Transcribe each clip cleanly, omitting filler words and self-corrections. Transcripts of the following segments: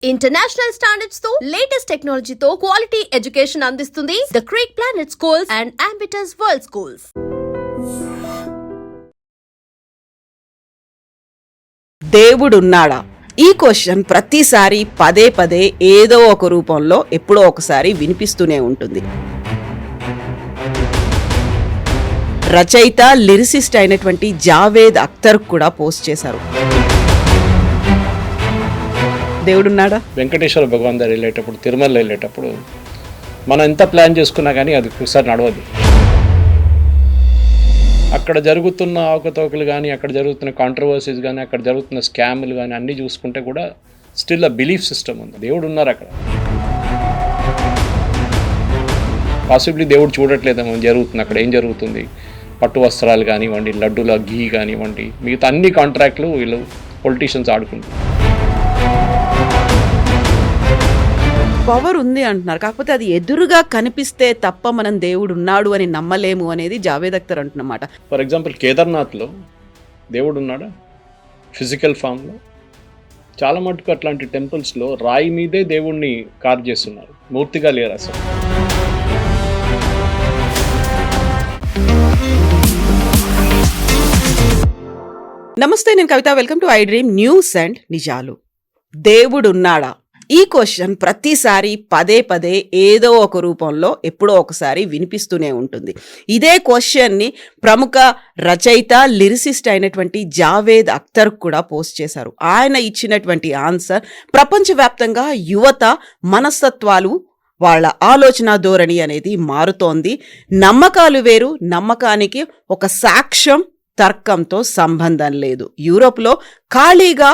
International standards తో latest టెక్నాలజీతో quality education అందిస్తుంది the Creek Planet Schools and Ambitus World Schools. దేవుడున్నాడా? ఈ క్వశ్చన్ ప్రతిసారి పదే పదే ఏదో ఒక రూపంలో ఎప్పుడో ఒకసారి వినిపిస్తూనే ఉంటుంది. రచయిత లిరిసిస్ట్ అయినటువంటి జావేద్ అఖ్తర్ కూడా పోస్ట్ చేశారు. దేవుడున్నాడా? వెంకటేశ్వర భగవాన్ దగ్గర వెళ్ళేటప్పుడు, తిరుమల వెళ్ళేటప్పుడు మనం ఎంత ప్లాన్ చేసుకున్నా కానీ అది ఒకసారి నడవదు. అక్కడ జరుగుతున్న అవకతవకలు కానీ, అక్కడ జరుగుతున్న కాంట్రవర్సీస్ కానీ, అక్కడ జరుగుతున్న స్కామ్లు కానీ అన్నీ చూసుకుంటే కూడా స్టిల్ ఆ బిలీఫ్ సిస్టమ్ ఉంది. దేవుడు ఉన్నారు అక్కడ. పాసిబ్లీ దేవుడు చూడట్లేదేమో జరుగుతుంది అక్కడ ఏం జరుగుతుంది. పట్టు వస్త్రాలు కానివ్వండి, లడ్డూల ఘీ కానివ్వండి, మిగతా అన్ని కాంట్రాక్ట్లు వీళ్ళు పొలిటీషియన్స్ ఆడుకుంటారు. పవర్ ఉంది అంటున్నారు, కాకపోతే అది ఎదురుగా కనిపిస్తే తప్ప మనం దేవుడు ఉన్నాడు అని నమ్మలేము అనేది జావేద్ అఖ్తర్ అంటున్నమాట. ఫర్ ఎగ్జాంపుల్ కేదార్నాథ్లో దేవుడు ఉన్నాడా ఫిజికల్ ఫామ్లో? చాలా మటుకు అట్లాంటి టెంపుల్స్లో రాయి మీదే దేవుణ్ణి కార్వ్ చేస్తున్నారు, మూర్తిగా లేరు అసలు. నమస్తే, నేను Kavitha. Welcome to I Dream News and నిజాలు. దేవుడున్నాడా? ఈ క్వశ్చన్ ప్రతిసారి పదే పదే ఏదో ఒక రూపంలో ఎప్పుడో ఒకసారి వినిపిస్తూనే ఉంటుంది. ఇదే క్వశ్చన్ని ప్రముఖ రచయిత లిరిసిస్ట్ అయినటువంటి జావేద్ అఖ్తర్ కూడా పోస్ట్ చేశారు. ఆయన ఇచ్చినటువంటి ఆన్సర్ ప్రపంచవ్యాప్తంగా యువత మనస్తత్వాలు, వాళ్ళ ఆలోచన ధోరణి అనేది మారుతోంది. నమ్మకాలు వేరు, నమ్మకానికి ఒక సాక్ష్యం, తర్కంతో సంబంధం లేదు. యూరోప్లో ఖాళీగా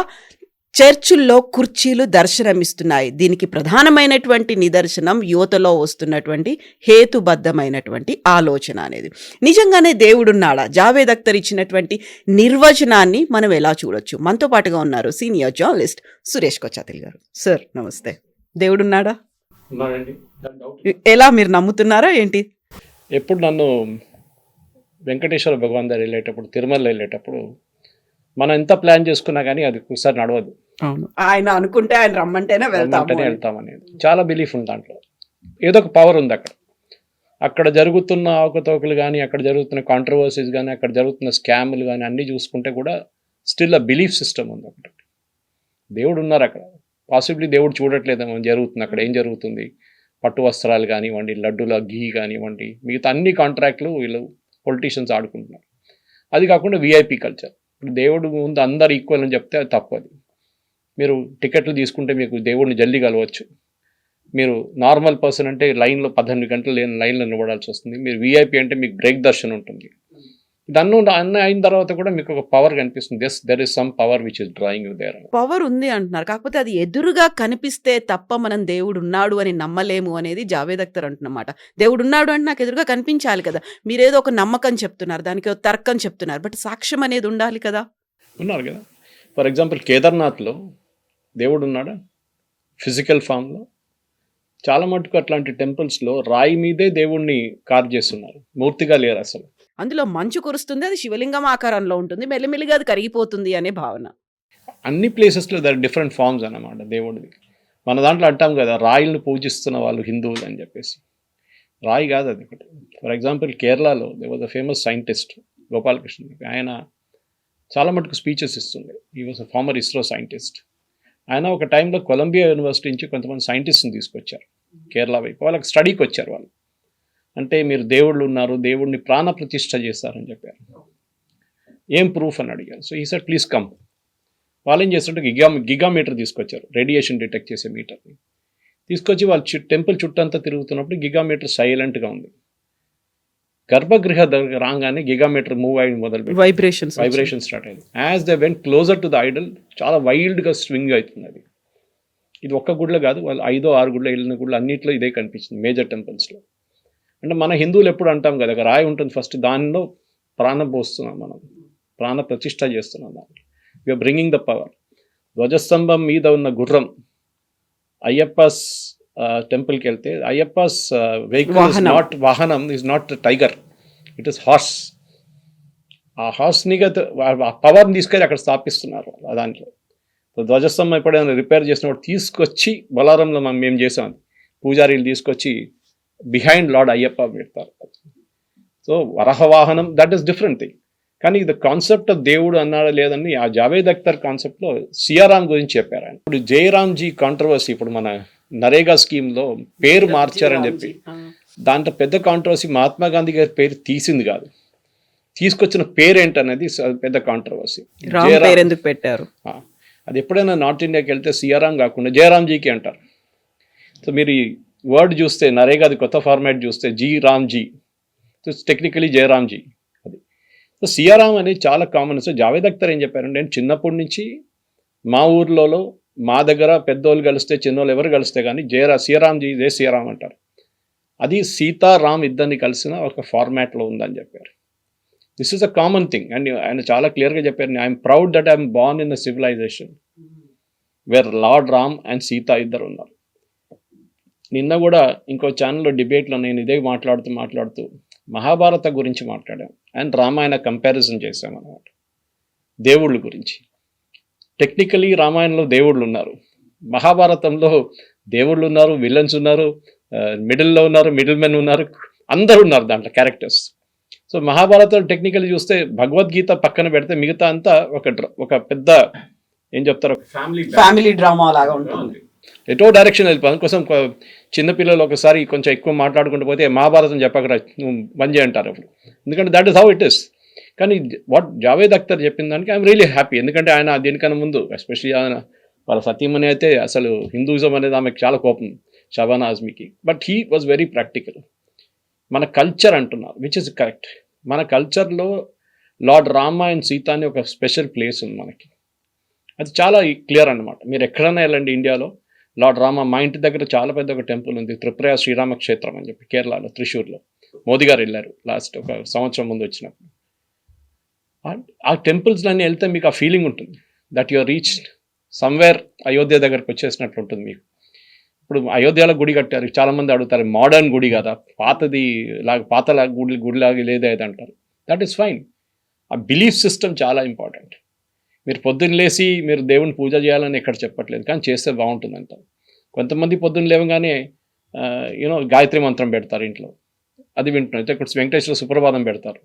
చర్చుల్లో కుర్చీలు దర్శనమిస్తున్నాయి. దీనికి ప్రధానమైనటువంటి నిదర్శనం యువతలో వస్తున్నటువంటి హేతుబద్ధమైనటువంటి ఆలోచన అనేది. నిజంగానే దేవుడున్నాడా? జావేద్ అఖ్తర్ ఇచ్చినటువంటి నిర్వచనాన్ని మనం ఎలా చూడొచ్చు? మనతో పాటుగా ఉన్నారు సీనియర్ జర్నలిస్ట్ సురేష్ కొచ్చాతిల్ గారు. సార్ నమస్తే. దేవుడున్నాడా? ఎలా, మీరు నమ్ముతున్నారా ఏంటి? ఎప్పుడు నన్ను వెంకటేశ్వర భగవాన్ దగ్గర వెళ్ళేటప్పుడు, తిరుమల వెళ్ళేటప్పుడు మనం ఎంత ప్లాన్ చేసుకున్నా కానీ అది ఒకసారి నడవదు. అవును, ఆయన అనుకుంటే ఆయన రమ్మంటేనే వెళ్తామనేది చాలా బిలీఫ్ ఉంది దాంట్లో. ఏదో ఒక పవర్ ఉంది అక్కడ. అక్కడ జరుగుతున్న అవకతవకలు కానీ, అక్కడ జరుగుతున్న కాంట్రవర్సీస్ కానీ, అక్కడ జరుగుతున్న స్కామ్లు కానీ అన్నీ చూసుకుంటే కూడా స్టిల్ ఆ బిలీఫ్ సిస్టమ్ ఉంది అక్కడ. దేవుడు ఉన్నారు అక్కడ. పాసిబ్లీ దేవుడు చూడట్లేదేమో జరుగుతుంది అక్కడ ఏం జరుగుతుంది. పట్టు వస్త్రాలు కానివ్వండి, లడ్డూల ఘీ కానివ్వండి, మిగతా అన్ని కాంట్రాక్ట్లు వీళ్ళు పొలిటీషియన్స్ ఆడుకుంటున్నారు. అది కాకుండా విఐపి కల్చర్. ఇప్పుడు దేవుడు ముందు అందరు ఈక్వల్ అని చెప్తే అది తప్పదు. మీరు టికెట్లు తీసుకుంటే మీకు దేవుడిని జల్దీ కలవచ్చు. మీరు నార్మల్ పర్సన్ అంటే లైన్లో 18 గంటలు లైన్లో నిలబడాల్సి వస్తుంది. మీరు విఐపి అంటే మీకు బ్రేక్ దర్శనం ఉంటుంది. అన్నీ అయిన తర్వాత కూడా మీకు ఒక పవర్ కనిపిస్తుంది. There is some power which is drawing you there. Power ఉంది అంటున్నారు, కాకపోతే అది ఎదురుగా కనిపిస్తే తప్ప మనం దేవుడు ఉన్నాడు అని నమ్మలేము అనేది జావేద్ అఖ్తర్ అంటున్నమాట. దేవుడు ఉన్నాడు అంటే నాకు ఎదురుగా కనిపించాలి కదా. మీరేదో ఒక నమ్మకం చెప్తున్నారు, దానికి ఒక తర్కం చెప్తున్నారు, బట్ సాక్ష్యం అనేది ఉండాలి కదా. ఉన్నారు కదా. ఫర్ ఎగ్జాంపుల్ కేదార్నాథ్లో దేవుడు ఉన్నాడా ఫిజికల్ ఫామ్లో? చాలా మటుకు అట్లాంటి టెంపుల్స్లో రాయి మీదే దేవుణ్ణి కార్వ్ చేస్తున్నారు, మూర్తిగా లేరు అసలు. అందులో మంచు కురుస్తుంది, అది శివలింగం ఆకారంలో ఉంటుంది, మెల్లిమెల్లిగా అది కరిగిపోతుంది అనే భావన. అన్ని ప్లేసెస్లో దర్ డిఫరెంట్ ఫార్మ్స్ అన్నమాట దేవుడిది. మన దాంట్లో అంటాం కదా, రాయిల్ని పూజిస్తున్న వాళ్ళు హిందువులు అని చెప్పేసి. రాయి కాదు అది ఒకటి. ఫర్ ఎగ్జాంపుల్ కేరళలో there was a famous scientist Gopalakrishna. ఆయన చాలా మటుకు స్పీచెస్ ఇస్తుండే. He was a former ISRO scientist. ఆయన ఒక టైంలో కొలంబియా యూనివర్సిటీ నుంచి కొంతమంది సైంటిస్ట్ని తీసుకొచ్చారు కేరళ వైపు. వాళ్ళకి స్టడీకి వచ్చారు వాళ్ళు. అంటే మీరు దేవుళ్ళు ఉన్నారు, దేవుడిని ప్రాణ ప్రతిష్ఠ చేస్తారని చెప్పారు. ఏం ప్రూఫ్ అని అడిగారు. సో ఈ సార్ ప్లీజ్ కమ్. వాళ్ళు ఏం చేస్తుంటే గిగామీటర్ తీసుకొచ్చారు, రేడియేషన్ డిటెక్ట్ చేసే మీటర్ని తీసుకొచ్చి వాళ్ళు టెంపుల్ చుట్టంతా తిరుగుతున్నప్పుడు గిగామీటర్ సైలెంట్గా ఉంది. గర్భగృహ దగ్గర రాగానే గిగామీటర్ మూవ్ అయ్యి మొదలుపెట్టి వైబ్రేషన్ స్టార్ట్ అయింది. As they went closer to the Idol చాలా వైల్డ్గా స్వింగ్ అవుతుంది అది. ఇది ఒక్క గుడిలో కాదు, వాళ్ళు 5-6 గుడిలో వెళ్ళిన గుడిలో అన్నింటిలో ఇదే కనిపించింది మేజర్ టెంపుల్స్లో. అంటే మన హిందువులు ఎప్పుడు అంటాం కదా, ఒక రాయి ఉంటుంది ఫస్ట్, దానిలో ప్రాణం పోస్తున్నాం, మనం ప్రాణ ప్రతిష్ఠ చేస్తున్నాం. దానికి వీఆర్ బ్రింగింగ్ ద పవర్. ధ్వజస్తంభం మీద ఉన్న గుర్రం అయ్యప్పస్ టెంపుల్కి వెళ్తే అయ్యప్పస్ వెహికల్ ఇస్ నాట్ వాహనం, is not tiger, it is horse. ఆ హార్స్ని ఆ పవర్ని తీసుకెళ్ళి అక్కడ స్థాపిస్తున్నారు దాంట్లో. ధ్వజస్తంభం ఎప్పుడైనా రిపేర్ చేసినప్పుడు తీసుకొచ్చి బొలారంలో మేము చేసాం, పూజారీలు తీసుకొచ్చి బిహైండ్ లార్డ్ అయ్యప్ప పెడతారు. సో వరహవాహనం దట్ ఈస్ డిఫరెంట్ థింగ్. కానీ ఇది కాన్సెప్ట్ దేవుడు అన్నాడా లేదని ఆ జావేద్ అఖ్తర్ కాన్సెప్ట్లో సియారాం గురించి చెప్పారు ఆయన. ఇప్పుడు జయరామ్జీ కాంట్రవర్సీ, ఇప్పుడు మన నరేగా స్కీమ్లో పేరు మార్చారని చెప్పి దాంట్లో పెద్ద కాంట్రవర్సీ మహాత్మా గాంధీ గారి పేరు తీసింది కాదు, తీసుకొచ్చిన పేరు ఏంటనేది పెద్ద కాంట్రవర్సీ. ఎందుకు పెట్టారు అది ఎప్పుడైనా నార్త్ ఇండియాకి వెళ్తే సియారాం కాకుండా జయరామ్జీకి అంటారు. సో మీరు ఈ వర్డ్ చూస్తే నరేగాది కొత్త ఫార్మాట్ చూస్తే జీ రామ్జీ, సో టెక్నికలీ జయరామ్జీ అది. సో సియారాం అనేది చాలా కామన్. సో జావేద్ అఖ్తర్ ఏం చెప్పారంటే, నేను చిన్నప్పటి నుంచి మా ఊర్లో మా దగ్గర పెద్దోళ్ళు కలిస్తే చిన్నోళ్ళు ఎవరు కలిస్తే కానీ సియారాంజీ జయ సియారాం అంటారు. అది సీతారాం ఇద్దరిని కలిసిన ఒక ఫార్మాట్లో ఉందని చెప్పారు. This is a common thing. And ఆయన చాలా క్లియర్గా చెప్పారు, I'm proud that I'm born in the civilization where Lord Ram and Sita ఇద్దరు ఉన్నారు. నిన్న కూడా ఇంకో ఛానల్లో డిబేట్లో నేను ఇదే మాట్లాడుతూ మహాభారత గురించి మాట్లాడాం అండ్ రామాయణ కంపారిజన్ చేశామన్నమాట. దేవుళ్ళ గురించి టెక్నికలీ రామాయణంలో దేవుళ్ళు ఉన్నారు, మహాభారతంలో దేవుళ్ళు ఉన్నారు, విలన్స్ ఉన్నారు, మిడిల్లో ఉన్నారు, మిడిల్ మెన్ ఉన్నారు, అందరు ఉన్నారు దాంట్లో క్యారెక్టర్స్. సో మహాభారతం టెక్నికల్ చూస్తే భగవద్గీత పక్కన పెడితే మిగతా అంతా ఒక పెద్ద ఏం చెప్తారు, ఫ్యామిలీ డ్రామా లాగా ఉంటుంది. ఎటో డైరెక్షన్ వెళ్ళిపోయి అందుకోసం చిన్నపిల్లలు ఒకసారి కొంచెం ఎక్కువ మాట్లాడుకుంటూ పోతే మహాభారతం చెప్పకరా నువ్వు బంద్ చేయంటారు అప్పుడు, ఎందుకంటే that is how it is. కానీ వాట్ జావేద్ అఖ్తర్ చెప్పిన దానికి ఐఎమ్ రియలీ హ్యాపీ. ఎందుకంటే ఆయన దీనికన్నా ముందు ఎస్పెషల్లీ ఆయన వాళ్ళ సతీమణి అయితే అసలు హిందూయిజం అనేది ఆమెకు చాలా కోపం, షబానా ఆజ్మీకి. But he was very practical. మన కల్చర్ అంటున్నారు, విచ్ ఇస్ కరెక్ట్. మన కల్చర్లో లార్డ్ రామ అండ్ సీత అని ఒక స్పెషల్ ప్లేస్ ఉంది మనకి, అది చాలా క్లియర్ అనమాట. మీరు ఎక్కడైనా వెళ్ళండి ఇండియాలో, లార్డ్ రామ, మా ఇంటి దగ్గర చాలా పెద్ద ఒక టెంపుల్ ఉంది, త్రిపుర శ్రీరామ క్షేత్రం అని చెప్పి కేరళలో త్రిశూర్లో. మోదీ గారు వెళ్ళారు లాస్ట్ ఒక సంవత్సరం ముందు వచ్చినప్పుడు. ఆ టెంపుల్స్లన్నీ వెళ్తే మీకు ఆ ఫీలింగ్ ఉంటుంది that your reach somewhere, Ayodhya దగ్గరకు వచ్చేసినట్లు ఉంటుంది మీకు. ఇప్పుడు అయోధ్యలో గుడి కట్టారు, చాలామంది అడుగుతారు మోడర్న్ గుడి కదా, పాతలా గుడిలాగా లేదే అది అంటారు. That is fine. ఆ బిలీఫ్ సిస్టమ్ చాలా ఇంపార్టెంట్. మీరు పొద్దున్న లేసి మీరు దేవుని పూజ చేయాలని ఎక్కడ చెప్పట్లేదు, కానీ చేస్తే బాగుంటుంది అంటారు. కొంతమంది పొద్దున్న లేవగానే గాయత్రి మంత్రం పెడతారు ఇంట్లో, అది వింటున్నారు. అయితే ఇక్కడ వెంకటేశ్వర సుప్రభాతం పెడతారు,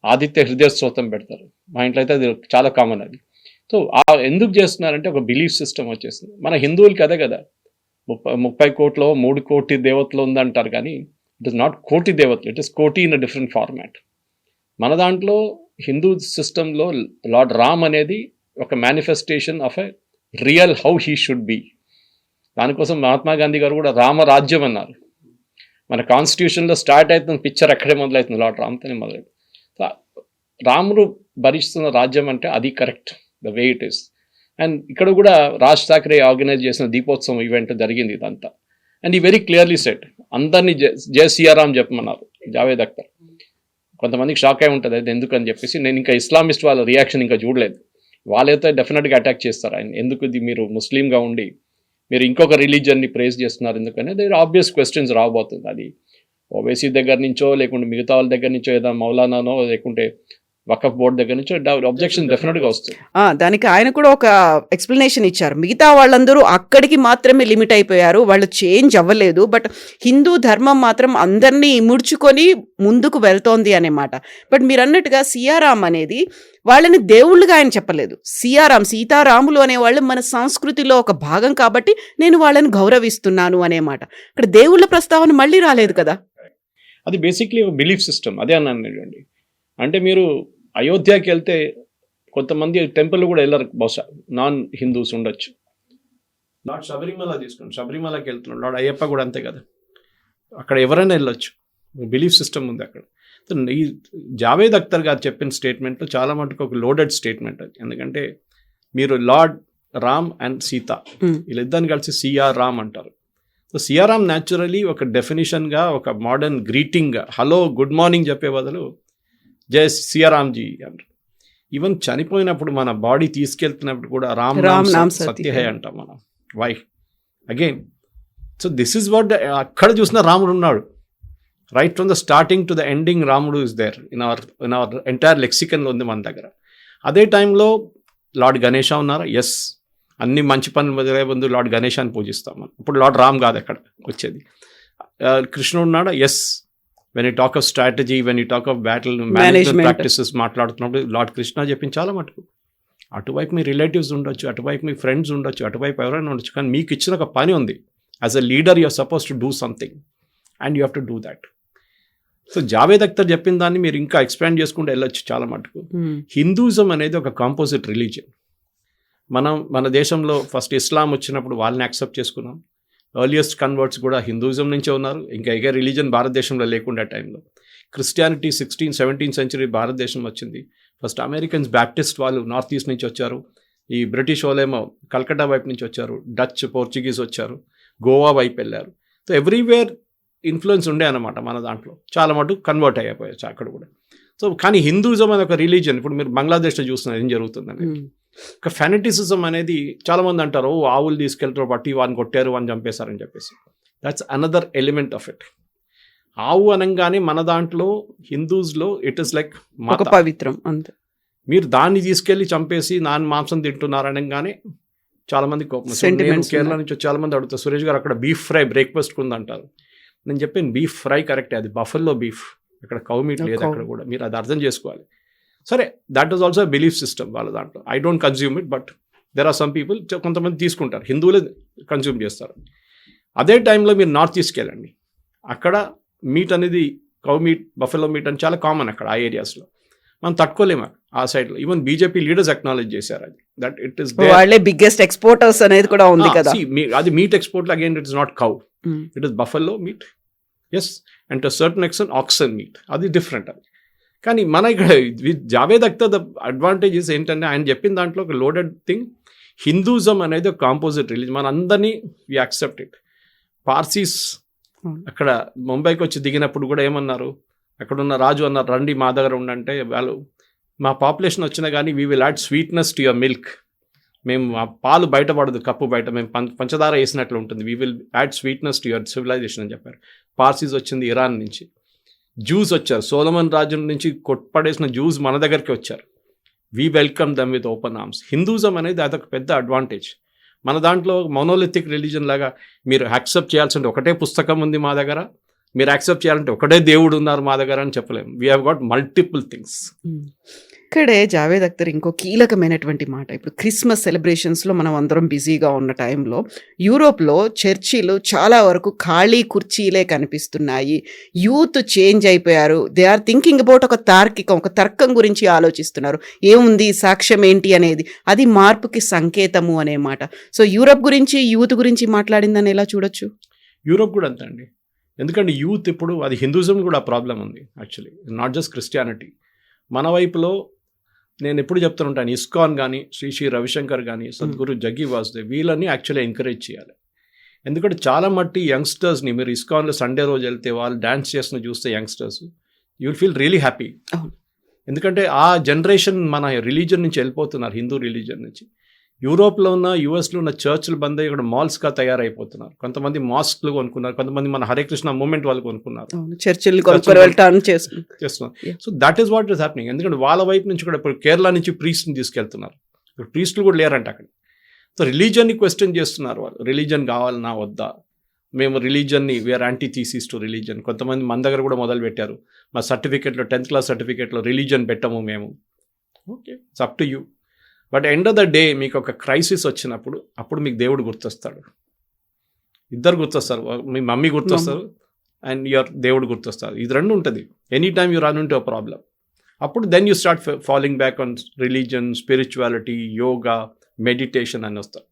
ఆదిత్య హృదయ స్తోత్రం పెడతారు. మా ఇంట్లో అయితే అది చాలా కామన్ అది. సో ఎందుకు చేస్తున్నారంటే ఒక బిలీఫ్ సిస్టమ్ వచ్చేస్తుంది. మన హిందువులకి అదే కదా, 30 కోట్లో 3 కోటి దేవతలు ఉందంటారు, కానీ ఇట్ ఇస్ నాట్ కోటి దేవతలు, ఇట్ ఇస్ కోటి ఇన్ అ డిఫరెంట్ ఫార్మాట్. మన దాంట్లో హిందూ సిస్టంలో లార్డ్ రామ్ అనేది ఒక manifestation of a real how he should be. దానికోసం మహాత్మా గాంధీ గారు కూడా రామరాజ్యం అన్నారు. మన కాన్స్టిట్యూషన్లో స్టార్ట్ అవుతున్న పిక్చర్ అక్కడే మొదలవుతుంది, లార్డ్ రామ్తోనే మొదలవుతుంది. రాముడు భరిస్తున్న రాజ్యం అంటే అది correct, the way it is. And ఇక్కడ కూడా రాజ్ ఠాక్రే ఆర్గనైజ్ చేసిన దీపోత్సవం ఈవెంట్ జరిగింది ఇదంతా. అండ్ ఈ వెరీ క్లియర్లీ సెట్, అందరినీ జయ సియారాం చెప్పమన్నారు జావేద్ అఖ్తర్. కొంతమందికి షాక్ అయి ఉంటుంది అది ఎందుకని చెప్పేసి. నేను ఇంకా ఇస్లామిస్ట్ వాళ్ళ రియాక్షన్ ఇంకా చూడలేదు. వాళ్ళైతే డెఫినెట్గా అటాక్ చేస్తారు ఆయన, ఎందుకు ఇది మీరు ముస్లింగా ఉండి మీరు ఇంకొక రిలీజియన్ని ప్రేస్ చేస్తున్నారు ఎందుకని. దగ్గర ఆబ్వియస్ క్వశ్చన్స్ రాబోతుంది. అది ఓవైసీ దగ్గర నుంచో లేకుంటే మిగతా వాళ్ళ దగ్గర నుంచో, ఏదైనా మౌలానానో లేకుంటే వకఫ్ బోర్డు దగ్గర నుంచి అబ్జెక్షన్ డెఫినెట్గా వస్తుంది. దానికి ఆయన కూడా ఒక ఎక్స్ప్లెనేషన్ ఇచ్చారు. మిగతా వాళ్ళందరూ అక్కడికి మాత్రమే లిమిట్ అయిపోయారు, వాళ్ళు చేంజ్ అవ్వలేదు, బట్ హిందూ ధర్మం మాత్రం అందరినీ ముడుచుకొని ముందుకు వెళ్తోంది అనే మాట. బట్ మీరు అన్నట్టుగా సియారాం అనేది వాళ్ళని దేవుళ్ళుగా ఆయన చెప్పలేదు. సియారాం, సీతారాములు అనేవాళ్ళు మన సంస్కృతిలో ఒక భాగం కాబట్టి నేను వాళ్ళని గౌరవిస్తున్నాను అనే మాట. ఇక్కడ దేవుళ్ళ ప్రస్తావన మళ్ళీ రాలేదు కదా. అది బేసిక్లీ ఒక బిలీఫ్ సిస్టమ్. అదే అన్నాను అండి. అంటే మీరు అయోధ్యకి వెళ్తే కొంతమంది టెంపుల్ కూడా వెళ్ళరు, బహుశా నాన్ హిందూస్ ఉండొచ్చు. లార్డ్ శబరిమల తీసుకోండి, శబరిమలకి వెళ్తున్నాడు, లార్డ్ అయ్యప్ప కూడా అంతే కదా. అక్కడ ఎవరైనా వెళ్ళొచ్చు, బిలీఫ్ సిస్టమ్ ఉంది అక్కడ. ఈ జావేద్ అఖ్తర్ గారు చెప్పిన స్టేట్మెంట్లో చాలా మటుకు ఒక లోడెడ్ స్టేట్మెంట్ అది. ఎందుకంటే మీరు లార్డ్ రామ్ అండ్ సీత వీళ్ళిద్దరిని కలిసి సిఆర్ రామ్ అంటారు. సో సిఆర్ రామ్ న్యాచురలీ ఒక డెఫినేషన్గా, ఒక మోడర్న్ గ్రీటింగ్గా హలో గుడ్ మార్నింగ్ చెప్పే బదులు జయ సియారాంజీ అంటారు. ఈవెన్ చనిపోయినప్పుడు మన బాడీ తీసుకెళ్తున్నప్పుడు కూడా రామ్ నామ్ సత్య హై అంటాం మనం. Why again? So this is what, అక్కడ చూసిన రాముడు ఉన్నాడు. Right from the starting to the ending రాముడు is there in our entire లెక్సికన్లో ఉంది మన దగ్గర. అదే టైంలో లార్డ్ గణేష ఉన్నారు, ఎస్. అన్ని మంచి పనులు మొదలయ్యే ముందు లార్డ్ గణేశాన్ని పూజిస్తాం మనం. ఇప్పుడు లార్డ్ రామ్ కాదు అక్కడ వచ్చేది. కృష్ణుడు ఉన్నాడా? Yes. When you talk of strategy, when you talk of battle management practices మాట్లాడుతున్నప్పుడు లార్డ్ కృష్ణ చెప్పింది చాలా మటుకు. అటువైపు మీ రిలేటివ్స్ ఉండొచ్చు, అటువైపు మీ ఫ్రెండ్స్ ఉండొచ్చు, అటువైపు ఎవరైనా ఉండొచ్చు, కానీ మీకు ఇచ్చిన ఒక పని ఉంది. As a leader you are suppose to do something and you have to do that. So Javed Akhtar చెప్పిన దాన్ని మీరు ఇంకా ఎక్స్పాండ్ చేసుకుంటూ వెళ్ళొచ్చు చాలా మటుకు. హిందూయిజం అనేది ఒక కాంపోజిట్ రిలీజియన్. మన దేశంలో ఫస్ట్ ఇస్లాం వచ్చినప్పుడు వాళ్ళని యాక్సెప్ట్ చేసుకున్నాం. ఎర్లియస్ట్ కన్వర్ట్స్ కూడా హిందూయిజం నుంచే ఉన్నారు. ఇంకా ఏ రిలీజన్ భారతదేశంలో లేకుండా టైంలో క్రిస్టియానిటీ 16th-17th century భారతదేశం వచ్చింది. ఫస్ట్ అమెరికన్స్ బ్యాప్టిస్ట్ వాళ్ళు నార్త్ ఈస్ట్ నుంచి వచ్చారు. ఈ బ్రిటిష్ వాళ్ళేమో కల్కట్టా వైపు నుంచి వచ్చారు. డచ్, పోర్చుగీస్ వచ్చారు. గోవా వైపు వెళ్ళారు. సో ఎవ్రీవేర్ ఇన్ఫ్లుయెన్స్ ఉండే అనమాట మన దాంట్లో. చాలా మటుకు కన్వర్ట్ అయిపోయాచ్చు అక్కడ కూడా. సో కానీ హిందూయిజం అనే ఒక రిలీజియన్ ఇప్పుడు మీరు బంగ్లాదేశ్లో చూస్తున్నారు ఏం జరుగుతుందని. ఒక ఫెనటిసిజం అనేది చాలామంది అంటారు, ఆవులు తీసుకెళ్తారు బట్టి వాడిని కొట్టారు, వాడిని చంపేశారని చెప్పేసి. That's another element of it. ఆవు అనగానే మన దాంట్లో హిందూస్లో ఇట్ ఇస్ లైక్ పవిత్రం అంతే. మీరు దాన్ని తీసుకెళ్ళి చంపేసి దాని మాంసం తింటున్నారు అనగానే చాలామంది కోపం. కేరళ నుంచి చాలామంది అడుగుతారు, సురేష్ గారు అక్కడ బీఫ్ ఫ్రై బ్రేక్ఫాస్ట్ ఉందంటారు. నేను చెప్పాను బీఫ్ ఫ్రై కరెక్టే, అది బఫెల్లో బీఫ్, అక్కడ కౌ మీట్ లేదు అక్కడ కూడా. మీరు అది అర్థం చేసుకోవాలి. సరే, that is also belief system వాళ్ళ దాంట్లో. I don't consume it, but there are some people, కొంతమంది తీసుకుంటారు, హిందువులే కన్జ్యూమ్ చేస్తారు. అదే టైంలో మీరు నార్త్ ఈస్ట్కి వెళ్ళండి, అక్కడ మీట్ అనేది కౌ మీట్, బఫెలో మీట్ అని చాలా కామన్ అక్కడ ఆ ఏరియాస్లో. మనం తట్టుకోలేము ఆ సైడ్లో. ఈవెన్ బీజేపీ లీడర్స్ అక్నాలెడ్జ్ చేశారు అది, దట్ ఇట్ ఇస్ వాళ్ళే బిగ్గెస్ట్ ఎక్స్పోర్టర్స్ అనేది కూడా ఉంది కదా. అది meat export again it is not cow, it is buffalo meat. Yes, and to certain extent oxen meat, అది డిఫరెంట్. అది కానీ మన ఇక్కడ జావేద్ అఖ్తర్ ద అడ్వాంటేజెస్ ఏంటంటే ఆయన చెప్పిన దాంట్లో ఒక లోడెడ్ థింగ్, హిందూయిజం అనేది ఒక కాంపోజిట్ రిలీజన్. మన అందరినీ వి యాక్సెప్ట్ ఇట్. పార్సీస్ అక్కడ ముంబైకి వచ్చి దిగినప్పుడు కూడా ఏమన్నారు, అక్కడ ఉన్న రాజు అన్నారు, రండి మా దగ్గర ఉండంటే వాళ్ళు, మా పాపులేషన్ వచ్చినా కానీ we will add sweetness to your milk. మేము ఆ పాలు బయటపడదు కప్పు బయట, మేము పంచదార వేసినట్లు ఉంటుంది. We will add sweetness to your civilization అని చెప్పారు. పార్సీస్ వచ్చింది ఇరాన్ నుంచి, జూస్ వచ్చారు, సోలమన్ రాజ్యం నుంచి కొట్టుపడేసిన జూస్ మన దగ్గరికి వచ్చారు. We welcome them with open arms. Hinduism అనేది అదొక పెద్ద అడ్వాంటేజ్. మన దాంట్లో మోనోలిథిక్ రిలీజన్ లాగా మీరు యాక్సెప్ట్ చేయాల్సింటే ఒకటే పుస్తకం ఉంది మా దగ్గర, మీరు యాక్సెప్ట్ చేయాలంటే ఒకటే దేవుడు ఉన్నారు మా దగ్గర అని చెప్పలేము. We have got multiple things. ఇక్కడే జావేద్ అఖ్తర్ ఇంకో కీలకమైనటువంటి మాట, ఇప్పుడు క్రిస్మస్ సెలబ్రేషన్స్లో మనం అందరం బిజీగా ఉన్న టైంలో యూరోప్లో చర్చిలు చాలా వరకు ఖాళీ కుర్చీలే కనిపిస్తున్నాయి. యూత్ చేంజ్ అయిపోయారు. దే ఆర్ థింకింగ్ అబౌట్ ఒక తర్కం గురించి ఆలోచిస్తున్నారు. ఏముంది, సాక్ష్యం ఏంటి అనేది, అది మార్పుకి సంకేతము అనే మాట. సో యూరోప్ గురించి, యూత్ గురించి మాట్లాడిందని ఎలా చూడొచ్చు? యూరోప్ కూడా అంతే అండి. ఎందుకంటే యూత్ ఇప్పుడు, అది హిందూయిజం కూడా ప్రాబ్లం ఉంది యాక్చువల్లీ, నాట్ జస్ట్ క్రిస్టియానిటీ. మన వైపులో నేను ఎప్పుడు చెప్తుంటాను, ఇస్కాన్ కానీ, శ్రీ రవిశంకర్ కానీ, సద్గురు జగ్గి వాసుదేవ్, వీళ్ళని యాక్చువల్లీ ఎంకరేజ్ చేయాలి. ఎందుకంటే చాలా మట్టి యంగ్స్టర్స్ని మీరు ఇస్కాన్లో సండే రోజు వెళ్తే వాళ్ళు డ్యాన్స్ చేసిన చూస్తే youngsters, you will feel really happy. ఎందుకంటే ఆ జనరేషన్ మన రిలీజన్ నుంచి వెళ్ళిపోతున్నారు, హిందూ రిలీజన్ నుంచి. యూరోప్లో ఉన్న, యూఎస్లో ఉన్న చర్చ్లు బంద్ అయ్యి ఇక్కడ మాల్స్గా తయారైపోతున్నారు. కొంతమంది మాస్క్లు కొనుక్కున్నారు, కొంతమంది మన హరే కృష్ణ మూవ్మెంట్ వాళ్ళు కొనుక్కున్నారు, చేస్తున్నారు. So that is what is happening. ఎందుకంటే వాళ్ళ వైపు నుంచి కూడా ఇప్పుడు కేరళ నుంచి ప్రీస్ట్ని తీసుకెళ్తున్నారు. ఇప్పుడు ప్రీస్టులు కూడా లేరంట అక్కడ. సో రిలీజన్ని క్వశ్చన్ చేస్తున్నారు వాళ్ళు, రిలీజన్ కావాలన్నా వద్దా, మేము రిలీజన్ని, we are antithesis to religion. కొంతమంది మన దగ్గర కూడా మొదలు పెట్టారు, మా సర్టిఫికేట్లో 10th class సర్టిఫికేట్లో రిలీజన్ పెట్టము మేము. Okay, it's up to you. But end of the day మీకు ఒక క్రైసిస్ వచ్చినప్పుడు అప్పుడు మీకు దేవుడు గుర్తొస్తాడు. ఇద్దరు గుర్తొస్తారు, మీ మమ్మీ గుర్తొస్తారు అండ్ యువర్ దేవుడు గుర్తొస్తారు. ఇది రెండు ఉంటుంది. Any time you run into a problem, అప్పుడు then you start following back on religion, spirituality, yoga, meditation అని వస్తారు.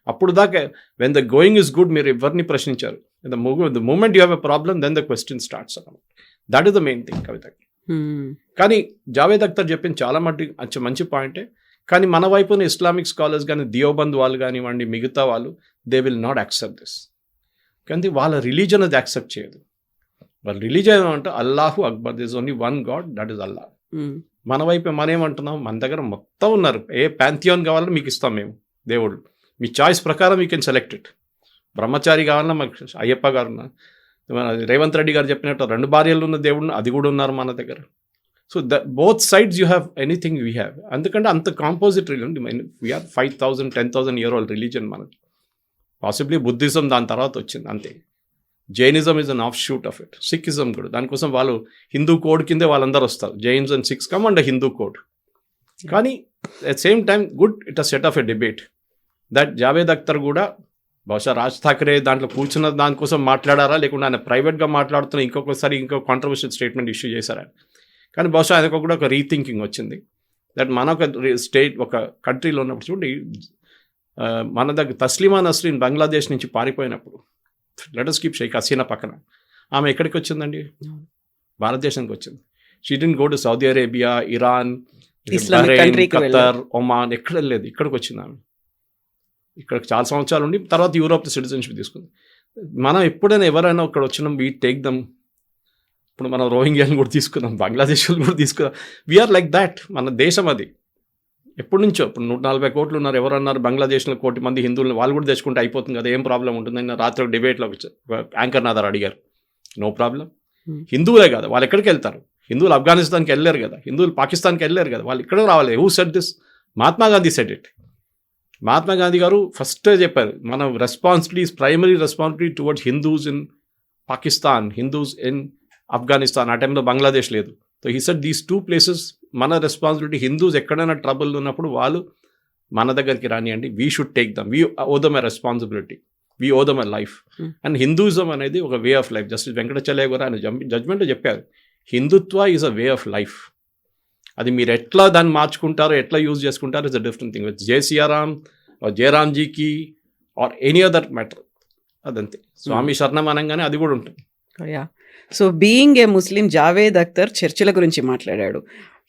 అప్పుడు దాకా when the going is good మీరు ఎవరిని ప్రశ్నించారు. The moment you have a problem then the question starts అన్నమాట. That is the main thing కవితకి. కానీ జావేద్ అఖ్తర్ చెప్పింది చాలా మంచి పాయింటే. కానీ మన వైపున ఇస్లామిక్ స్కాలర్స్ కానీ, దియోబంద్ వాళ్ళు కానివ్వండి, మిగతా వాళ్ళు, they will not accept this. కానీ వాళ్ళ రిలీజన్ అది యాక్సెప్ట్ చేయదు. వాళ్ళ రిలీజన్ ఏమంటే అల్లాహు అక్బర్, this only one god, that is Allah. మన వైపు మనం ఏమంటున్నాం, మన దగ్గర మొత్తం ఉన్నారు, ఏ ప్యాంథియాన్ కావాలన్నా మీకు ఇస్తాం మేము దేవుడు, మీ చాయిస్ ప్రకారం యూ కెన్ సెలెక్ట్ ఇట్. బ్రహ్మచారి కావాలన్నా మాకు అయ్యప్ప గారు ఉన్నారు, రేవంత్ రెడ్డి గారు చెప్పినట్టు 2 భార్యలు ఉన్న దేవుడు, అది కూడా ఉన్నారు మన దగ్గర. So both sides you have anything we have. ఎందుకంటే అంత composite religion, we are 5,000 10,000 year old religion మనకి. పాసిబ్లీ బుద్ధిజం దాని తర్వాత వచ్చింది అంతే. Jainism is an offshoot of it. Sikhism కూడా దానికోసం వాళ్ళు హిందూ కోడ్ కిందే వాళ్ళందరూ వస్తారు. Jains and Sikhs come and Hindu code. కానీ at same time good it a set of a debate that Javed Akhtar కూడా బహుశా రాజ్ ఠాకరే దాంట్లో కూర్చున్న దానికోసం మాట్లాడారా, లేకుంటే ఆయన ప్రైవేట్గా మాట్లాడుతున్న ఇంకొకసారి ఇంకో కాంట్రవర్షియల్ స్టేట్మెంట్ ఇష్యూ చేశారా. కానీ బహుశా ఆయనకు కూడా ఒక రీథింకింగ్ వచ్చింది దట్ మన ఒక స్టేట్ ఒక కంట్రీలో ఉన్నప్పుడు చూడండి, మన దగ్గర తస్లీమా నస్రీన్ బంగ్లాదేశ్ నుంచి పారిపోయినప్పుడు let us keep Sheikh Hasina పక్కన, ఆమె ఎక్కడికి వచ్చిందండి? భారతదేశానికి వచ్చింది. She didn't go to Saudi Arabia, Iran, Qatar, Oman, ఎక్కడ లేదు, ఇక్కడికి వచ్చింది ఆమె. ఇక్కడ చాలా సంవత్సరాలు ఉండి తర్వాత యూరోప్ సిటిజన్షిప్ తీసుకుంది. మనం ఎప్పుడైనా ఎవరైనా ఇక్కడ వచ్చినాం, వీ టేక్ దమ్. ఇప్పుడు మనం రోహింగ్యాని కూడా తీసుకున్నాం, బంగ్లాదేశ్ కూడా తీసుకున్నాం. We are like that. మన దేశం అది ఎప్పటి నుంచో. ఇప్పుడు 140 కోట్లు ఉన్నారు. ఎవరన్నారు బంగ్లాదేశ్లో 1 కోటి మంది హిందువులు, వాళ్ళు కూడా తెచ్చుకుంటే అయిపోతుంది కదా, ఏం ప్రాబ్లం ఉంటుందని రాత్రి ఒక డిబేట్లో యాంకర్ నాదారు అడిగారు. No problem. హిందువులే కదా, వాళ్ళు ఎక్కడికి వెళ్తారు? హిందువులు ఆఫ్ఘనిస్తాన్కి వెళ్ళారు కదా, హిందువులు పాకిస్తాన్కి వెళ్ళారు కదా, వాళ్ళు ఇక్కడ రావాలి. Who said this? Mahatma Gandhi said it. Mahatma Gandhi గారు ఫస్ట్ చెప్పారు, మన responsibility, primary responsibility towards Hindus in Pakistan, Hindus in Afghanistan. ఆ టైంలో బంగ్లాదేశ్ లేదు. So he said these 2 places మన రెస్పాన్సిబిలిటీ. హిందూస్ ఎక్కడైనా ట్రబుల్ ఉన్నప్పుడు వాళ్ళు మన దగ్గరికి రానియండి. We should take them. We owe them a responsibility, we owe them a life. And Hinduism అనేది ఒక way of life. Justice Venkatachaliah గారు ఆయన జడ్జ్మెంట్లో చెప్పారు, Hindutva is a way of life. అది మీరు ఎట్లా దాన్ని మార్చుకుంటారో, ఎట్లా యూజ్ చేసుకుంటారో is a different thing. With జై సియారాం ఆర్ జయరామ్జీకి ఆర్ ఎనీ అదర్ మ్యాటర్, అదంతే. స్వామి శరణం అనగానే అది కూడా ఉంటుంది. So being a Muslim, Javed Akhtar చర్చిల గురించి మాట్లాడాడు,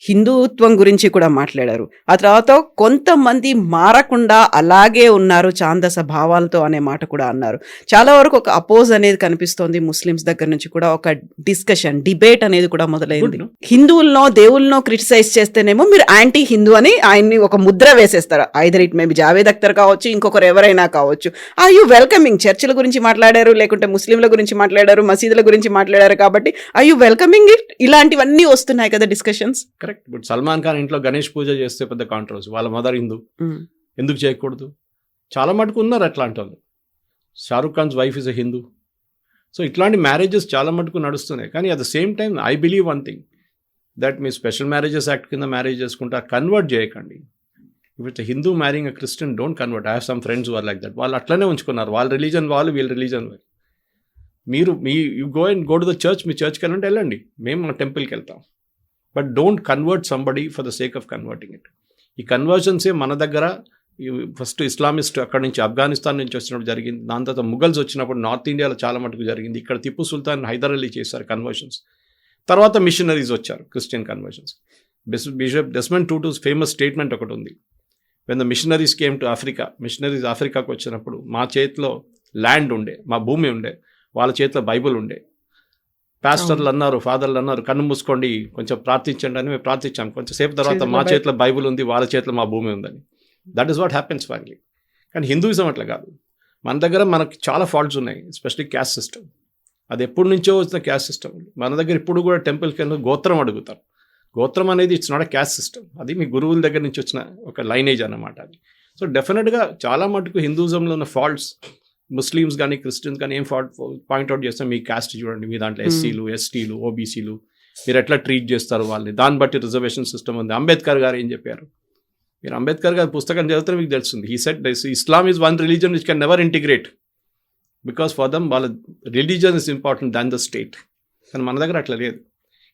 హిందుత్వం గురించి కూడా మాట్లాడారు. ఆ తర్వాత కొంతమంది మారకుండా అలాగే ఉన్నారు ఛాందస భావాలతో అనే మాట కూడా అన్నారు. చాలా వరకు ఒక అపోజ్ అనేది కనిపిస్తోంది ముస్లిమ్స్ దగ్గర నుంచి కూడా. ఒక డిస్కషన్, డిబేట్ అనేది కూడా మొదలైంది. హిందువులనో దేవుళ్ళనో క్రిటిసైజ్ చేస్తేనేమో మీరు యాంటీ హిందూ అని ఆయన్ని ఒక ముద్ర వేసేస్తారు. Either it maybe Javed Akhtar కావచ్చు, ఇంకొకరు ఎవరైనా కావచ్చు. Are you welcoming? చర్చిల గురించి మాట్లాడారు, లేకుంటే ముస్లింల గురించి మాట్లాడారు, మసీదుల గురించి మాట్లాడారు, కాబట్టి ఆర్ యూ వెల్కమింగ్ ఇట్? ఇలాంటివన్నీ వస్తున్నాయి కదా డిస్కషన్స్. కరెక్ట్. ఇప్పుడు సల్మాన్ ఖాన్ ఇంట్లో గణేష్ పూజ చేస్తే పెద్ద కాంట్రవర్సీ. వాళ్ళ మదర్ హిందూ, ఎందుకు చేయకూడదు? చాలా మటుకు ఉన్నారు అట్లాంటి వాళ్ళు. Shahrukh Khan's wife is a Hindu. So ఇట్లాంటి మ్యారేజెస్ చాలా మటుకు నడుస్తున్నాయి. కానీ at the same time I believe one thing, that మీ స్పెషల్ మ్యారేజెస్ యాక్ట్ కింద మ్యారేజ్ చేసుకుంటే కన్వర్ట్ చేయకండి. If it's Hindu marrying a Christian, don't convert. I have some friends were like that. వాళ్ళు అట్లనే ఉంచుకున్నారు. వాళ్ళ రిలీజన్ వాళ్ళు, వీళ్ళ రిలీజన్ వాళ్ళు. మీరు you go to the church, మీ చర్చ్కి వెళ్ళంటే వెళ్ళండి, మేము మన టెంపుల్కి వెళ్తాం. But don't convert somebody for the sake of converting it. ఈ కన్వర్షన్సే మన దగ్గర ఫస్ట్ ఇస్లామిస్ట్ అక్కడి నుంచి ఆఫ్ఘనిస్తాన్ నుంచి వచ్చినప్పుడు జరిగింది. దాని తర్వాత ముఘల్స్ వచ్చినప్పుడు నార్త్ ఇండియాలో చాలా మటుకు జరిగింది. ఇక్కడ టిప్పు సుల్తాన్, హైదర్ అలీ చేశారు కన్వర్షన్స్. తర్వాత మిషనరీస్ వచ్చారు, Christian conversions. Bishop Desmond Tutu's famous statement ఒకటి ఉంది. When the missionaries came to Africa, missionaries ఆఫ్రికాకు వచ్చినప్పుడు మా చేతిలో ల్యాండ్ ఉండే, మా భూమి ఉండే, వాళ్ళ చేతిలో బైబుల్ ఉండే. పాస్టర్లు అన్నారు, ఫాదర్లు అన్నారు, కన్ను మూసుకోండి కొంచెం ప్రార్థించండి అని మేము ప్రార్థించాం. కొంచెంసేపు తర్వాత మా చేతిలో బైబుల్ ఉంది, వాళ్ళ చేతిలో మా భూమి ఉందని. That is what happens finally. కానీ హిందూయిజం అట్లా కాదు. మన దగ్గర మనకి చాలా ఫాల్ట్స్ ఉన్నాయి, ఎస్పెషల్లీ క్యాస్ట్ సిస్టమ్. అది ఎప్పటి నుంచో వచ్చిన క్యాస్ట్ సిస్టమ్. మన దగ్గర ఇప్పుడు కూడా టెంపుల్కి వెళ్ళి గోత్రం అడుగుతారు. గోత్రం అనేది it's not a caste system, అది మీ గురువుల దగ్గర నుంచి వచ్చిన ఒక లైనేజ్ అన్నమాట అది. సో డెఫినెట్గా చాలా మటుకు హిందూయిజంలో ఉన్న ఫాల్ట్స్ ముస్లిమ్స్ కానీ క్రిస్టియన్స్ కానీ ఏం పాయింట్అవుట్ చేస్తాం, మీ క్యాస్ట్ చూడండి, మీ దాంట్లో ఎస్సీలు, ఎస్టీలు, ఓబీసీలు, మీరు ఎట్లా ట్రీట్ చేస్తారు వాళ్ళని, దాన్ని బట్టి రిజర్వేషన్ సిస్టమ్ ఉంది. అంబేద్కర్ గారు ఏం చెప్పారు? మీరు అంబేద్కర్ గారి పుస్తకం చదివితే మీకు తెలుస్తుంది. He said Islam is one religion which can never integrate because for them వాళ్ళ religion is important than the state. కానీ మన దగ్గర అట్లా లేదు.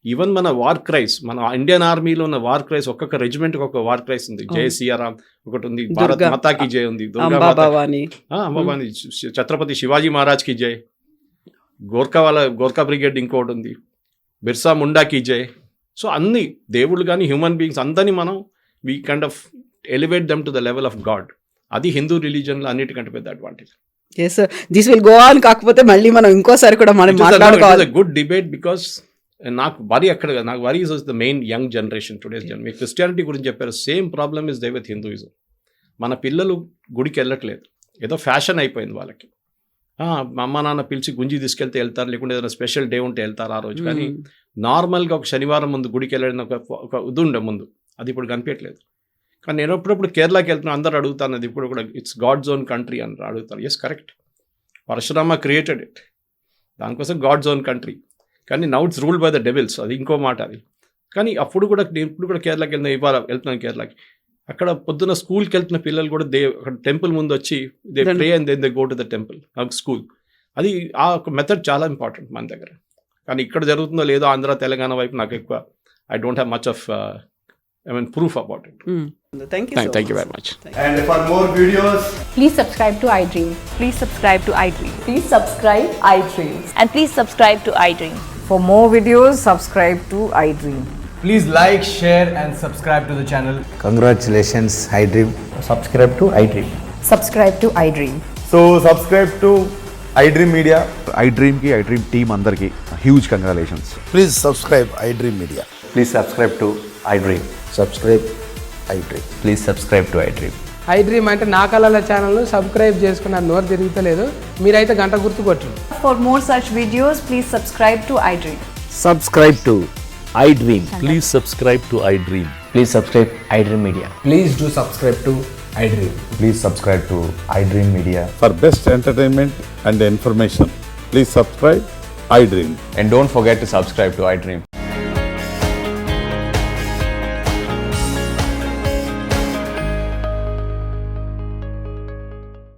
ఈవెన్ మన వార్ క్రైస్, మన ఇండియన్ ఆర్మీలో ఉన్న వార్ క్రైస్, ఒక్కొక్క రెజిమెంట్కి ఒక వార్ క్రైస్ ఉంది. జై సియారాం ఒకటి ఉంది, భారత్ మాతాకి జై ఉంది, అంబాభవాని, ఛత్రపతి శివాజీ మహారాజ్కి జై, గోర్ఖా బ్రిగేడ్ ఇంకోటి ఉంది, బిర్సా ముండాకి జై. సో అన్ని దేవుళ్ళు కానీ హ్యూమన్ బీయింగ్స్ అందరినీ మనం we kind of elevate them to the level of God. అది హిందూ రిలీజన్లో అన్నిటికంటే పెద్ద advantage. yes sir, this will go on. కాకపోతే మళ్ళీ మనం ఇంకోసారి కూడా మనం మాట్లాడుకోవాలి. గుడ్ డిబేట్ బికాస్ నాకు వరి అక్కడ కదా, నాకు వరి is the main young generation today's generation. Me Christianity గురించి చెప్పారు, same problem is they with Hinduism. మన పిల్లలు గుడికి వెళ్ళట్లేదు, ఏదో ఫ్యాషన్ అయిపోయింది వాళ్ళకి. మా అమ్మ నాన్న పిలిచి గుంజి తీసుకెళ్తే వెళ్తారు, లేకుంటే ఏదైనా స్పెషల్ డే ఉంటే వెళ్తారు ఆ రోజు. కానీ నార్మల్గా ఒక శనివారం ముందు గుడికి వెళ్ళిన ఒక ఇది ఉండే ముందు, అది ఇప్పుడు కనిపించట్లేదు. కానీ నేను ఎప్పుడప్పుడు కేరళకి వెళ్తున్నా, అందరు అడుగుతాను అది ఇప్పుడు కూడా ఇట్స్ గాడ్ జోన్ కంట్రీ అని అడుగుతారు. Yes, correct, Parashurama created it, దానికోసం గాడ్ జోన్ కంట్రీ. కానీ now it's ruled by the devils, అది ఇంకో మాట అది. కానీ అప్పుడు కూడా నేను ఇప్పుడు కూడా కేరళకి ఇవాళ వెళ్తున్నాను కేరళకి, అక్కడ పొద్దున్న స్కూల్కి వెళ్తున్న పిల్లలు కూడా అక్కడ టెంపుల్ ముందు వచ్చి they pray and then they go to the temple school. అది ఆ ఒక మెథడ్ చాలా ఇంపార్టెంట్ మన దగ్గర. కానీ ఇక్కడ జరుగుతుందో లేదో ఆంధ్ర తెలంగాణ వైపు నాకు ఎక్కువ I don't have much of proof about it. Thank you very much. And for more videos, Please subscribe to iDream. Please subscribe to iDream. Please subscribe iDream. And please subscribe to iDream. For more videos, subscribe to iDream. please like, share and subscribe to the channel. Congratulations, iDream. Subscribe to iDream. Subscribe to iDream. So subscribe to iDream Media. iDream ki iDream team andarki huge congratulations. Please subscribe iDream Media. Please subscribe to iDream. Subscribe iDream. Please subscribe to iDream. iDream అంటే నా కళల ఛానల్ను subscribe చేసుకున్న నోరు తిరుగుతలేదు, మీరైతే గంట గుర్తు కొట్టండి. For more such videos, please subscribe to iDream. Subscribe to iDream. Please subscribe to iDream. Please subscribe iDream Media. Please do subscribe to iDream. Please subscribe to iDream Media. For best entertainment and information, please subscribe iDream. And don't forget to subscribe to iDream.